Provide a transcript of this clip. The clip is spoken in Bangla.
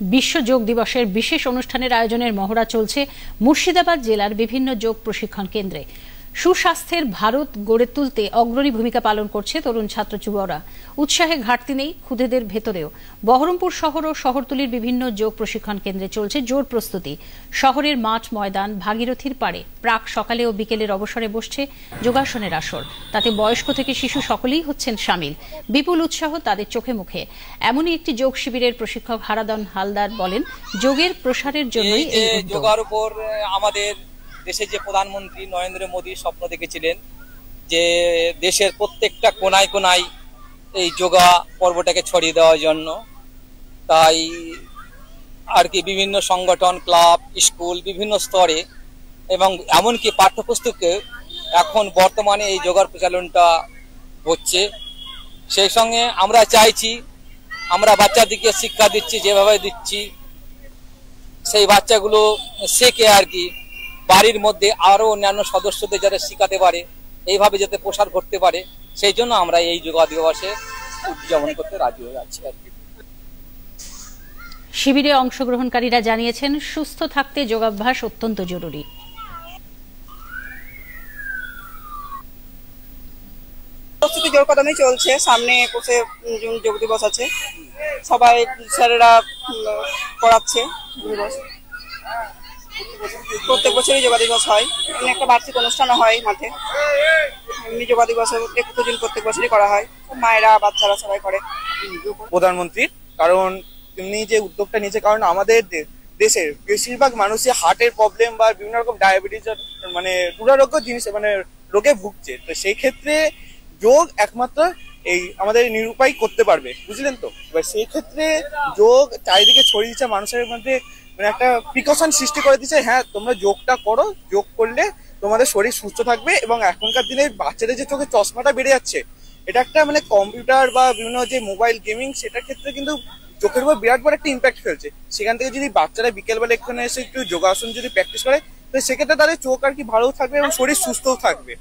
বিশ্ব যোগ দিবসের বিশেষ অনুষ্ঠানের আয়োজনের মহড়া চলছে মুর্শিদাবাদ জেলার বিভিন্ন যোগ প্রশিক্ষণ কেন্দ্রে। সুস্বাস্থ্যের ভারত গড়ে তুলতে অগ্রণী ভূমিকা পালন করছে তরুণ ছাত্র যুবকরা। উৎসাহে ঘাটতি নেই খুদেদের ভেতরেও। বহরমপুর শহর ও শহরতলির বিভিন্ন যোগ প্রশিক্ষণ কেন্দ্রে চলছে জোর প্রস্তুতি। শহরের মাঠ ময়দান, ভাগীরথীর পাড়ে প্রাক সকালে ও বিকেলের অবসরে বসছে যোগাসনের আসর। তাতে বয়স্ক থেকে শিশু সকলেই হচ্ছেন সামিল। বিপুল উৎসাহ তাদের চোখে মুখে। এমনই একটি যোগ শিবিরের প্রশিক্ষক হারাদন হালদার বলেন, যোগের প্রসারের জন্যই এই উদ্যোগ। আমাদের দেশের যে প্রধানমন্ত্রী নরেন্দ্র মোদী স্বপ্ন দেখেছিলেন যে দেশের প্রত্যেকটা কোনায় কোনায় এই যোগা পর্বটাকে ছড়িয়ে দেওয়ার জন্য, তাই আর কি বিভিন্ন সংগঠন, ক্লাব, স্কুল বিভিন্ন স্তরে এবং এমনকি পাঠ্যপুস্তকে এখন বর্তমানে এই যোগার প্রচলনটা হচ্ছে। সেই সঙ্গে আমরা চাইছি, আমরা বাচ্চাদেরকে শিক্ষা দিচ্ছি, যেভাবে দিচ্ছি সেই বাচ্চাগুলো শেখে আর কি বাড়ির মধ্যে আরো অন্যান্য সদস্যদের যারা শিখাতে পারে, এইভাবে যাতে প্রসার করতে পারে, সেই জন্য আমরা এই যোগা দিবসে উদযাপন করতে রাজি হয়ে যাচ্ছি আর কি। শিবিরে অংশগ্রহণকারীরা জানিয়েছেন, সুস্থ থাকতে যোগাভ্যাস অত্যন্ত জরুরি। প্রস্তুতি জোর কদমে চলছে। সামনে 21শে জুন যোগ দিবস আছে, সবাই স্যারেরা করাচ্ছে। প্রত্যেক বছরই যোগা দিবস হয়, এমনি একটা বার্ষিক অনুষ্ঠানও হয় মাঠে। এমনি যোগা দিবস 21 জুন প্রত্যেক বছরই করা হয়, মায়েরা বাচ্চারা সবাই করে। প্রধানমন্ত্রীর, কারণ তিনি যে উদ্যোগটা নিয়েছে, কারণ আমাদের দেশের বেশিরভাগ মানুষই হার্টের প্রবলেম বা বিভিন্ন রকম ডায়াবেটিস মানে দুরারোগ্য জিনিস মানে রোগে ভুগছে। তো সেই ক্ষেত্রে যোগ একমাত্র এই আমাদের নিরূপায় করতে পারবে, বুঝলেন তো। এবার সেই ক্ষেত্রে যোগ চারিদিকে ছড়িয়ে দিচ্ছে মানুষের মধ্যে, মানে একটা প্রিকশন সৃষ্টি করে দিচ্ছে। হ্যাঁ, তোমরা যোগটা করো, যোগ করলে তোমাদের শরীর সুস্থ থাকবে। এবং এখনকার দিনে বাচ্চাদের যে চোখে চশমাটা বেড়ে যাচ্ছে, এটা একটা মানে কম্পিউটার বা বিভিন্ন যে মোবাইল গেমিং, সেটার ক্ষেত্রে কিন্তু চোখের উপর বিরাট বড় একটা ইম্প্যাক্ট ফেলছে। সেখান থেকে যদি বাচ্চারা বিকেলবেলা এখানে এসে একটু যোগাসন যদি প্র্যাকটিস করে, তো সেক্ষেত্রে তাদের চোখ আর কি ভালো থাকবে এবং শরীর সুস্থও থাকবে।